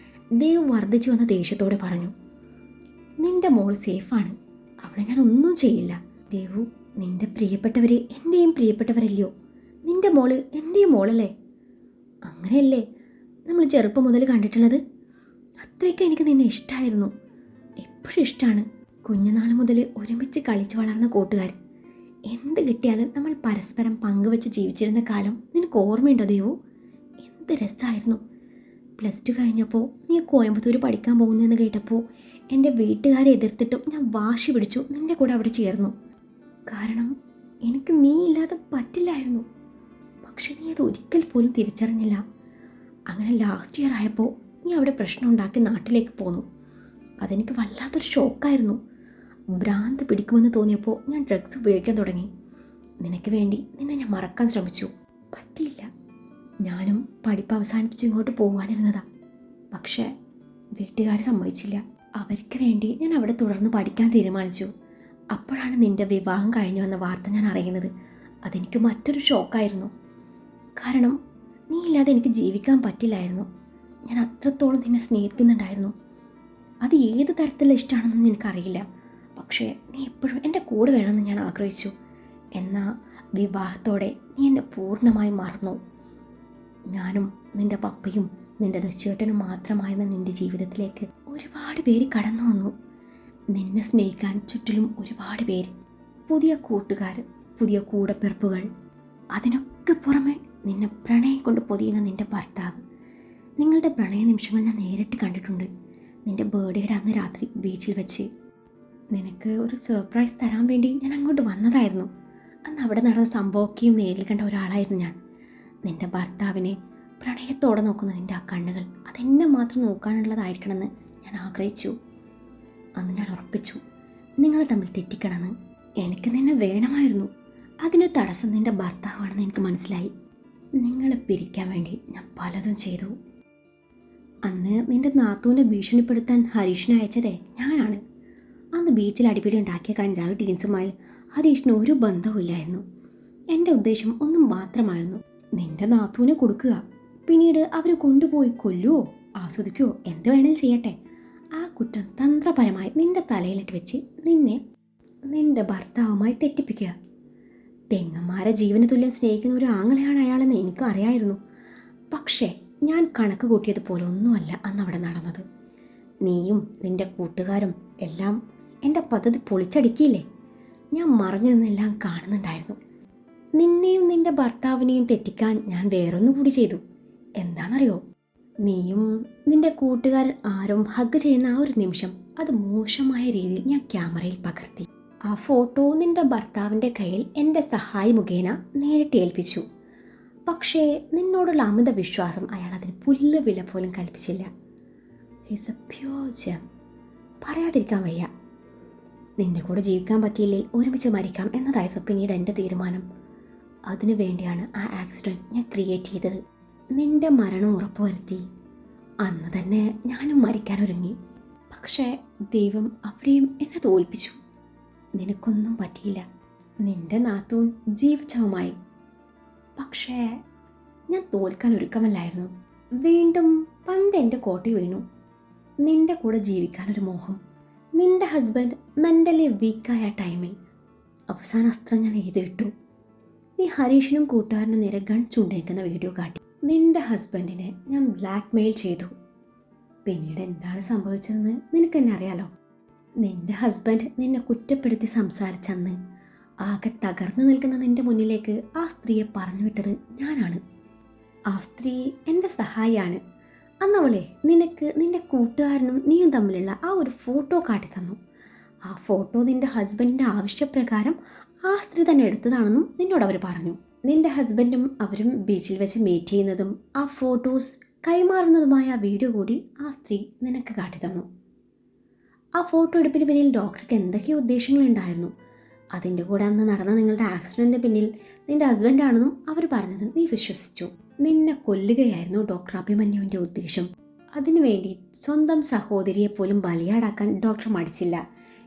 ദേവ് വർദ്ധിച്ചു വന്ന ദേഷ്യത്തോടെ പറഞ്ഞു. നിന്റെ മോൾ സേഫാണ്, അവളെ ഞാൻ ഒന്നും ചെയ്യില്ല. ദേവു, നിന്റെ പ്രിയപ്പെട്ടവർ എൻ്റെയും പ്രിയപ്പെട്ടവരല്ലയോ? നിന്റെ മോള് എൻ്റെയും മോളല്ലേ? അങ്ങനെയല്ലേ നമ്മൾ ചെറുപ്പം മുതൽ കണ്ടിട്ടുള്ളത്? അത്രയ്ക്ക് എനിക്ക് നിന്നെ ഇഷ്ടമായിരുന്നു, എപ്പോഴും ഇഷ്ടമാണ്. കുഞ്ഞുനാൾ മുതൽ ഒരുമിച്ച് കളിച്ചു വളർന്ന കൂട്ടുകാർ. എന്ത് കിട്ടിയാലും നമ്മൾ പരസ്പരം പങ്കുവെച്ച് ജീവിച്ചിരുന്ന കാലം നിനക്ക് ഓർമ്മയുണ്ടോ ദേവു? എന്ത് രസമായിരുന്നു. +2 കഴിഞ്ഞപ്പോൾ നീ കോയമ്പത്തൂർ പഠിക്കാൻ പോകുന്നതെന്ന് കേട്ടപ്പോൾ എൻ്റെ വീട്ടുകാരെ എതിർത്തിട്ടും ഞാൻ വാശി പിടിച്ചു നിൻ്റെ കൂടെ അവിടെ ചേർന്നു. കാരണം എനിക്ക് നീ ഇല്ലാതെ പറ്റില്ലായിരുന്നു. പക്ഷെ നീ അത് ഒരിക്കൽ പോലും തിരിച്ചറിഞ്ഞില്ല. അങ്ങനെ ലാസ്റ്റ് ഇയർ ആയപ്പോൾ നീ അവിടെ പ്രശ്നം ഉണ്ടാക്കി നാട്ടിലേക്ക് പോന്നു. അതെനിക്ക് വല്ലാത്തൊരു ഷോക്കായിരുന്നു. ഭ്രാന്ത് പിടിക്കുമെന്ന് തോന്നിയപ്പോൾ ഞാൻ ഡ്രഗ്സ് ഉപയോഗിക്കാൻ തുടങ്ങി. നിനക്ക് വേണ്ടി നിന്നെ ഞാൻ മറക്കാൻ ശ്രമിച്ചു. പറ്റിയില്ല. ഞാനും പഠിപ്പ് അവസാനിപ്പിച്ച് ഇങ്ങോട്ട് പോകാനിരുന്നതാ. പക്ഷേ വീട്ടുകാർ സമ്മതിച്ചില്ല. അവർക്ക് വേണ്ടി ഞാൻ അവിടെ തുടർന്ന് പഠിക്കാൻ തീരുമാനിച്ചു. അപ്പോഴാണ് നിന്റെ വിവാഹം കഴിഞ്ഞു എന്ന വാർത്ത ഞാൻ അറിയുന്നത്. അതെനിക്ക് മറ്റൊരു ഷോക്കായിരുന്നു. കാരണം നീ ഇല്ലാതെ എനിക്ക് ജീവിക്കാൻ പറ്റില്ലായിരുന്നു. ഞാൻ അത്രത്തോളം നിന്നെ സ്നേഹിക്കുന്നുണ്ടായിരുന്നു. അത് ഏത് തരത്തിലുള്ള ഇഷ്ടമാണെന്നൊന്നും എനിക്കറിയില്ല. പക്ഷേ നീ എപ്പോഴും എൻ്റെ കൂടെ വേണമെന്ന് ഞാൻ ആഗ്രഹിച്ചു. എന്നാൽ വിവാഹത്തോടെ നീ എന്നെ പൂർണ്ണമായി മറന്നു. ഞാനും നിൻ്റെ പപ്പയും നിൻ്റെ ദശേട്ടനും മാത്രമായിരുന്ന നിൻ്റെ ജീവിതത്തിലേക്ക് ഒരുപാട് പേര് കടന്നു വന്നു. നിന്നെ സ്നേഹിക്കാൻ ചുറ്റിലും ഒരുപാട് പേര്, പുതിയ കൂട്ടുകാർ, പുതിയ കൂടപ്പിറപ്പുകൾ. അതിനൊക്കെ പുറമെ നിന്നെ പ്രണയം കൊണ്ട് പൊതിയുന്ന നിൻ്റെ ഭർത്താവ്. നിങ്ങളുടെ പ്രണയ നിമിഷങ്ങൾ ഞാൻ നേരിട്ട് കണ്ടിട്ടുണ്ട്. നിൻ്റെ ബർത്ത്ഡേയുടെ അന്ന് രാത്രി ബീച്ചിൽ വെച്ച് നിനക്ക് ഒരു സർപ്രൈസ് തരാൻ വേണ്ടി ഞാൻ അങ്ങോട്ട് വന്നതായിരുന്നു. അന്ന് അവിടെ നടന്ന സംഭവമൊക്കെയും നേരിൽ കണ്ട ഒരാളായിരുന്നു ഞാൻ. നിൻ്റെ ഭർത്താവിനെ പ്രണയത്തോടെ നോക്കുന്ന നിൻ്റെ ആ കണ്ണുകൾ അതെന്നെ മാത്രം നോക്കാനുള്ളതായിരിക്കണമെന്ന് ഞാൻ ആഗ്രഹിച്ചു. അന്ന് ഞാൻ ഉറപ്പിച്ചു നിങ്ങൾ തമ്മിൽ തെറ്റിക്കണമെന്ന്. എനിക്ക് നിന്നെ വേണമായിരുന്നു. അതിന് തടസ്സം നിൻ്റെ ഭർത്താവാണെന്ന് എനിക്ക് മനസ്സിലായി. നിങ്ങളെ പിരിക്കാൻ വേണ്ടി ഞാൻ പലതും ചെയ്തു. അന്ന് നിൻ്റെ നാത്തൂനെ ഭീഷണിപ്പെടുത്താൻ ഹരീഷിനെ അയച്ചതേ ഞാനാണ്. അന്ന് ബീച്ചിൽ അടിപിടി ഉണ്ടാക്കിയ കഞ്ചാവ് ടീൻസുമായി ഹരീഷിന് ഒരു ബന്ധവുമില്ലായിരുന്നു. എൻ്റെ ഉദ്ദേശം ഒന്നും മാത്രമായിരുന്നു, നിൻ്റെ നാത്തൂനെ കൊടുക്കുക. പിന്നീട് അവർ കൊണ്ടുപോയി കൊല്ലുവോ ആസ്വദിക്കുകയോ എന്ത് വേണേലും ചെയ്യട്ടെ. ആ കുറ്റം തന്ത്രപരമായി നിൻ്റെ തലയിലിട്ട് വെച്ച് നിന്നെ നിൻ്റെ ഭർത്താവുമായി തെറ്റിപ്പിക്കുക. പെങ്ങന്മാരെ ജീവന തുല്യം സ്നേഹിക്കുന്ന ഒരു ആങ്ങളെയാണ് അയാളെന്ന് എനിക്കും അറിയായിരുന്നു. പക്ഷേ ഞാൻ കണക്ക് കൂട്ടിയതുപോലെ ഒന്നുമല്ല അന്ന് അവിടെ നടന്നത്. നീയും നിൻ്റെ കൂട്ടുകാരും എല്ലാം എൻ്റെ പദ്ധതി പൊളിച്ചടിക്കില്ലേ. ഞാൻ മറഞ്ഞു നിന്നെല്ലാം കാണുന്നുണ്ടായിരുന്നു. നിന്നെയും നിൻ്റെ ഭർത്താവിനെയും തെറ്റിക്കാൻ ഞാൻ വേറൊന്നുകൂടി ചെയ്തു. എന്താണെന്നറിയോ, നീയും നിൻ്റെ കൂട്ടുകാരൻ ആരും ഹഗ് ചെയ്യുന്ന ആ ഒരു നിമിഷം അത് മോശമായ രീതിയിൽ ഞാൻ ക്യാമറയിൽ പകർത്തി. ആ ഫോട്ടോ നിൻ്റെ ഭർത്താവിൻ്റെ കയ്യിൽ എൻ്റെ സഹായി മുഖേന നേരിട്ട് ഏൽപ്പിച്ചു. പക്ഷേ നിന്നോടുള്ള അമിത വിശ്വാസം അയാൾ അതിന് പുല്ല് വില പോലും കൽപ്പിച്ചില്ല. Is a pure gem. പറയാതിരിക്കാൻ വയ്യ. നിൻ്റെ കൂടെ ജീവിക്കാൻ പറ്റിയില്ലെങ്കിൽ ഒരുമിച്ച് മരിക്കാം എന്നതായിരുന്നു പിന്നീട് എൻ്റെ തീരുമാനം. അതിനു വേണ്ടിയാണ് ആ ആക്സിഡൻറ്റ് ഞാൻ ക്രിയേറ്റ് ചെയ്തത്. നിൻ്റെ മരണം ഉറപ്പുവരുത്തി അന്ന് തന്നെ ഞാനും മരിക്കാനൊരുങ്ങി. പക്ഷേ ദൈവം അവിടെയും എന്നെ തോൽപ്പിച്ചു. നിനക്കൊന്നും പറ്റിയില്ല. നിൻ്റെ നാത്തൂൻ ജീവിച്ചവുമായി. പക്ഷേ ഞാൻ തോൽക്കാൻ ഒരുക്കമല്ലായിരുന്നു. വീണ്ടും പണ്ട് എൻ്റെ കോട്ടയിൽ വീണു. നിൻ്റെ കൂടെ ജീവിക്കാനൊരു മോഹം. നിൻ്റെ ഹസ്ബൻഡ് മെൻ്റലി വീക്കായ ടൈമിൽ അവസാന അസ്ത്രം ഞാൻ എഴുതിവിട്ടു. നീ ഹരീഷിനും കൂട്ടുകാരനും നേരെ ഗൺ ചൂണ്ടേക്കുന്ന വീഡിയോ കാട്ടി. നിൻ്റെ ഹസ്ബൻഡിനെ ഞാൻ ബ്ലാക്ക് മെയിൽ ചെയ്തു. പിന്നീട് എന്താണ് സംഭവിച്ചതെന്ന് നിനക്ക് തന്നെ അറിയാലോ. നിൻ്റെ ഹസ്ബൻഡ് നിന്നെ കുറ്റപ്പെടുത്തി സംസാരിച്ചന്ന് ആകെ തകർന്നു നിൽക്കുന്ന നിൻ്റെ മുന്നിലേക്ക് ആ സ്ത്രീയെ പറഞ്ഞു വിട്ടത് ഞാനാണ്. ആ സ്ത്രീ എൻ്റെ സഹായിയാണ്. അന്നവളെ നിനക്ക് നിൻ്റെ കൂട്ടുകാരനും നീയും തമ്മിലുള്ള ആ ഒരു ഫോട്ടോ കാട്ടിത്തന്നു. ആ ഫോട്ടോ നിൻ്റെ ഹസ്ബൻഡിൻ്റെ ആവശ്യപ്രകാരം ആ സ്ത്രീ തന്നെ എടുത്തതാണെന്നും നിന്നോട് അവർ പറഞ്ഞു. നിൻ്റെ ഹസ്ബൻഡും അവരും ബീച്ചിൽ വെച്ച് മീറ്റ് ചെയ്യുന്നതും ആ ഫോട്ടോസ് കൈമാറുന്നതുമായ ആ വീഡിയോ കൂടി ആ സ്ത്രീ നിനക്ക് കാട്ടിത്തന്നു. ആ ഫോട്ടോ എടുപ്പിന് പിന്നിൽ ഡോക്ടർക്ക് എന്തൊക്കെയോ ഉദ്ദേശങ്ങളുണ്ടായിരുന്നു. അതിൻ്റെ കൂടെ അന്ന് നടന്ന നിങ്ങളുടെ ആക്സിഡൻറ്റിന് പിന്നിൽ നിൻ്റെ ഹസ്ബൻഡാണെന്നും അവർ പറഞ്ഞത് നീ വിശ്വസിച്ചു. നിന്നെ കൊല്ലുകയായിരുന്നു ഡോക്ടർ അഭിമന്യുവിൻ്റെ ഉദ്ദേശം. അതിനുവേണ്ടി സ്വന്തം സഹോദരിയെ പോലും ബലിയാടാക്കാൻ ഡോക്ടർ മടിച്ചില്ല.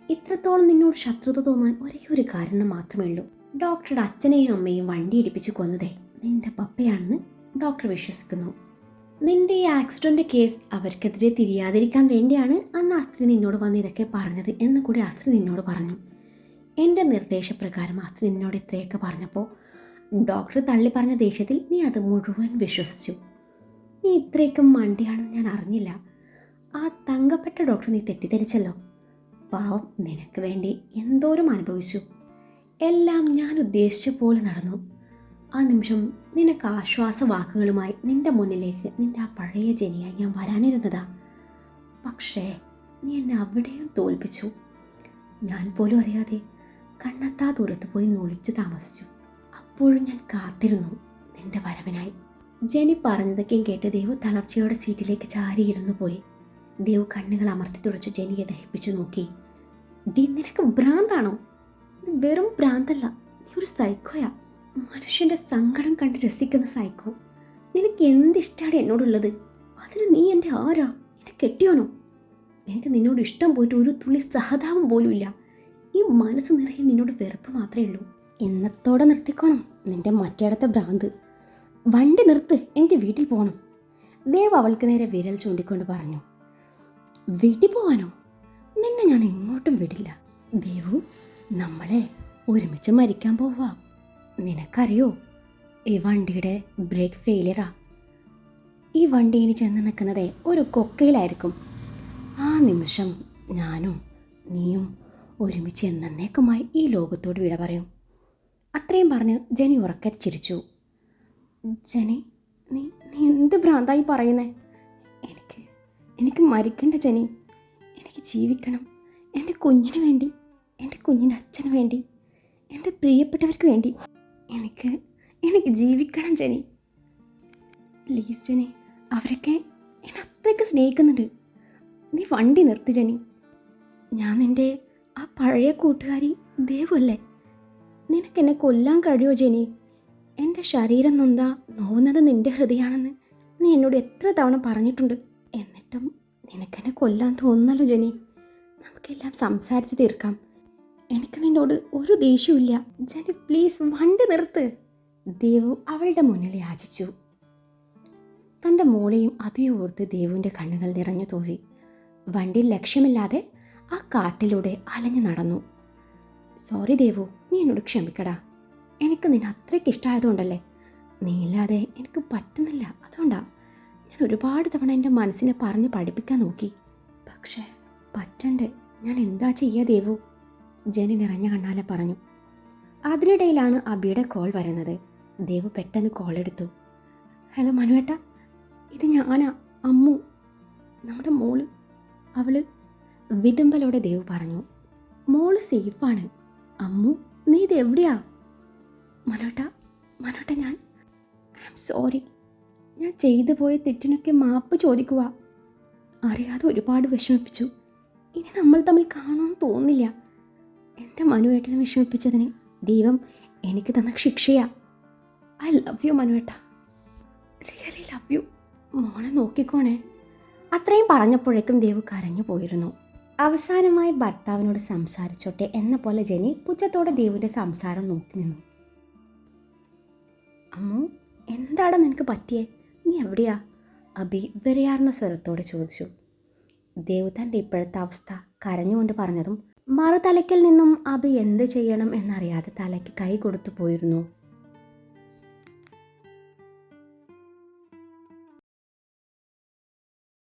ഇത്രത്തോളം നിന്നോട് ശത്രുത തോന്നാൻ ഒരേ ഒരു കാരണം മാത്രമേ ഉള്ളൂ. ഡോക്ടറുടെ അച്ഛനെയും അമ്മയും വണ്ടി ഇടിപ്പിച്ച് കൊന്നതേ നിൻ്റെ പപ്പയാണെന്ന് ഡോക്ടർ വിശ്വസിക്കുന്നു. നിൻ്റെ ഈ ആക്സിഡൻറ്റ് കേസ് അവർക്കെതിരെ തിരിയാതിരിക്കാൻ വേണ്ടിയാണ് അന്ന് ആ സ്ത്രീ നിന്നോട് വന്ന് ഇതൊക്കെ പറഞ്ഞത് എന്ന് കൂടി ആ സ്ത്രീ നിന്നോട് പറഞ്ഞു. എൻ്റെ നിർദ്ദേശപ്രകാരം ആ സ്ത്രീ നിന്നോട് ഇത്രയൊക്കെ പറഞ്ഞപ്പോൾ ഡോക്ടർ തള്ളി പറഞ്ഞ ദേഷ്യത്തിൽ നീ അത് മുഴുവൻ വിശ്വസിച്ചു. നീ ഇത്രയൊക്കെ മണ്ടിയാണെന്ന് ഞാൻ അറിഞ്ഞില്ല. ആ തങ്കപ്പെട്ട ഡോക്ടർ നീ തെറ്റിദ്ധരിച്ചല്ലോ. പാവം, നിനക്ക് വേണ്ടി എന്തോരം അനുഭവിച്ചു. എല്ലാം ഞാൻ ഉദ്ദേശിച്ച പോലെ നടന്നു. ആ നിമിഷം നിനക്ക് ആശ്വാസവാക്കുകളുമായി നിൻ്റെ മുന്നിലേക്ക് നിൻ്റെ ആ പഴയ ജനിയായി ഞാൻ വരാനിരുന്നതാ. പക്ഷേ നീ എന്നെ അവിടെയും തോൽപ്പിച്ചു. ഞാൻ പോലും അറിയാതെ കണ്ണെത്താ ദൂരത്ത് പോയി ഒളിച്ചു താമസിച്ചു. അപ്പോഴും ഞാൻ കാത്തിരുന്നു നിൻ്റെ വരവിനായി. ജെനി പറഞ്ഞതൊക്കെയും കേട്ട് ദേവ് തളർച്ചയോടെ സീറ്റിലേക്ക് ചാരിയിരുന്നു പോയി. ദേവ് കണ്ണുകൾ അമർത്തി തുടച്ച് ജെനിയെ ദഹിപ്പിച്ചു നോക്കി. ഡി, നിനക്ക് ഭ്രാന്താണോ? ഇത് വെറും ഭ്രാന്തല്ല, നീ ഒരു സൈക്കോയാ. മനുഷ്യൻ്റെ സങ്കടം കണ്ട് രസിക്കുന്ന സൈക്കോ. നിനക്ക് എന്തിഷ്ടാണ് എന്നോടുള്ളത്? അതിന് നീ എൻ്റെ ആരാ? എന്നെ കെട്ടിയോനോ? എനിക്ക് നിന്നോട് ഇഷ്ടം പോയിട്ട് ഒരു തുള്ളി സഹതാപം പോലും ഇല്ല. ഈ മനസ്സ് നിറയെ നിന്നോട് വെറുപ്പ് മാത്രമേ ഉള്ളൂ. ഇന്നത്തോടെ നിർത്തിക്കോണം നിന്റെ മറ്റേടത്തെ ഭ്രാന്ത്. വണ്ടി നിർത്ത്, എനിക്ക് വീട്ടിൽ പോകണം. ദേവ് അവൾക്ക് നേരെ വിരൽ ചൂണ്ടിക്കൊണ്ട് പറഞ്ഞു. വീട്ടിൽ പോകാനോ? നിന്നെ ഞാൻ എങ്ങോട്ടും വിടില്ല. ദേവു, നമ്മളെ ഒരുമിച്ച് മരിക്കാൻ പോവാ. നിനക്കറിയോ, ഈ വണ്ടിയുടെ ബ്രേക്ക് ഫെയിലിയറാ. ഈ വണ്ടി ഇനി ചെന്ന് നിൽക്കുന്നതേ ഒരു കൊക്കയിലായിരിക്കും. ആ നിമിഷം ഞാനും നീയും ഒരുമിച്ച് എന്നേക്കുമായി ഈ ലോകത്തോട് വിട പറയും. അത്രയും പറഞ്ഞ് ജെനി ഉറക്കെ ചിരിച്ചു. ജെനി, നീ നീ എന്ത് ഭ്രാന്തായി പറയുന്നേ? എനിക്ക് മരിക്കണ്ട ജെനി. എനിക്ക് ജീവിക്കണം. എൻ്റെ കുഞ്ഞിന് വേണ്ടി, എൻ്റെ കുഞ്ഞിൻ്റെ അച്ഛന് വേണ്ടി, എൻ്റെ പ്രിയപ്പെട്ടവർക്ക് വേണ്ടി എനിക്ക് ജീവിക്കണം ജെനി. പ്ലീസ് ജെനി, അവരൊക്കെ എന്നെ അത്രയ്ക്ക് സ്നേഹിക്കുന്നുണ്ട്. നീ വണ്ടി നിർത്തി ജെനി. ഞാൻ നിൻ്റെ ആ പഴയ കൂട്ടുകാരി ദേവല്ലേ. നിനക്കെന്നെ കൊല്ലാൻ കഴിയുമോ ജെനി? എൻ്റെ ശരീരം നൊന്താ നോവുന്നത് നിൻ്റെ ഹൃദയമാണെന്ന് നീ എന്നോട് എത്ര തവണ പറഞ്ഞിട്ടുണ്ട്. എന്നിട്ടും നിനക്കെന്നെ കൊല്ലാൻ തോന്നുന്നല്ലോ ജെനി. നമുക്കെല്ലാം സംസാരിച്ച് തീർക്കാം. എനിക്ക് നിന്നോട് ഒരു ദേഷ്യമില്ല. ജെനി പ്ലീസ് വണ്ടി നിർത്ത്. ദേവു അവളുടെ മുന്നിൽ യാചിച്ചു. തൻ്റെ മോളെയും അതേ ഓർത്ത് ദേവുവിൻ്റെ കണ്ണുകൾ നിറഞ്ഞു തോഴി. വണ്ടി ലക്ഷ്യമില്ലാതെ ആ കാട്ടിലൂടെ അലഞ്ഞു നടന്നു. സോറി ദേവു, നീ എന്നോട് ക്ഷമിക്കടാ. എനിക്ക് നിന്നെ അത്രയ്ക്ക് ഇഷ്ടമായതുകൊണ്ടല്ലേ. നീ ഇല്ലാതെ എനിക്ക് പറ്റുന്നില്ല, അതുകൊണ്ടാ. ഞാൻ ഒരുപാട് തവണ എൻ്റെ മനസ്സിനെ പറഞ്ഞ് പഠിപ്പിക്കാൻ നോക്കി, പക്ഷേ പറ്റണ്ടേ. ഞാൻ എന്താ ചെയ്യുക ദേവു? ജെനി നിറഞ്ഞ കണ്ണാലെ പറഞ്ഞു. അതിനിടയിലാണ് അബിയുടെ കോൾ വരുന്നത്. ദേവു പെട്ടെന്ന് കോൾ എടുത്തു. ഹലോ മനുവേട്ട, ഇത് ഞാനാ, അമ്മു, നമ്മുടെ മോള്. അവള് വിതുമ്പലോടെ ദേവു പറഞ്ഞു. മോള് സേഫാണ്. അമ്മു, നീ ഇത് എവിടെയാ? മനോട്ട ഞാൻ ഐ ആം സോറി. ഞാൻ ചെയ്തു പോയ തെറ്റിനൊക്കെ മാപ്പ് ചോദിക്കുക. അറിയാതെ ഒരുപാട് വിഷമിപ്പിച്ചു. ഇനി നമ്മൾ തമ്മിൽ കാണുമെന്ന് തോന്നില്ല. എൻ്റെ മനുവേട്ടനെ വിഷമിപ്പിച്ചതിന് ദൈവം എനിക്ക് തന്ന ശിക്ഷയാ. ഐ ലവ് യു മനുവേട്ട, റിയലി ലവ് യു. മോളെ നോക്കിക്കോണേ. അത്രയും പറഞ്ഞപ്പോഴേക്കും ദേവു കരഞ്ഞു പോയിരുന്നു. അവസാനമായി ഭർത്താവിനോട് സംസാരിച്ചോട്ടെ എന്ന പോലെ ജെനി പുച്ഛത്തോടെ ദേവുവിൻ്റെ സംസാരം നോക്കി നിന്നു. അമ്മു, എന്താണ് നിനക്ക് പറ്റിയേ? നീ എവിടെയാ? അബി വിറയാർന്ന സ്വരത്തോടെ ചോദിച്ചു. ദേവു തൻ്റെ ഇപ്പോഴത്തെ അവസ്ഥ കരഞ്ഞുകൊണ്ട് പറഞ്ഞതും മറുതലയ്ക്കിൽ നിന്നും അബി എന്ത് ചെയ്യണം എന്നറിയാതെ തലയ്ക്ക് കൈ കൊടുത്തു പോയിരുന്നു.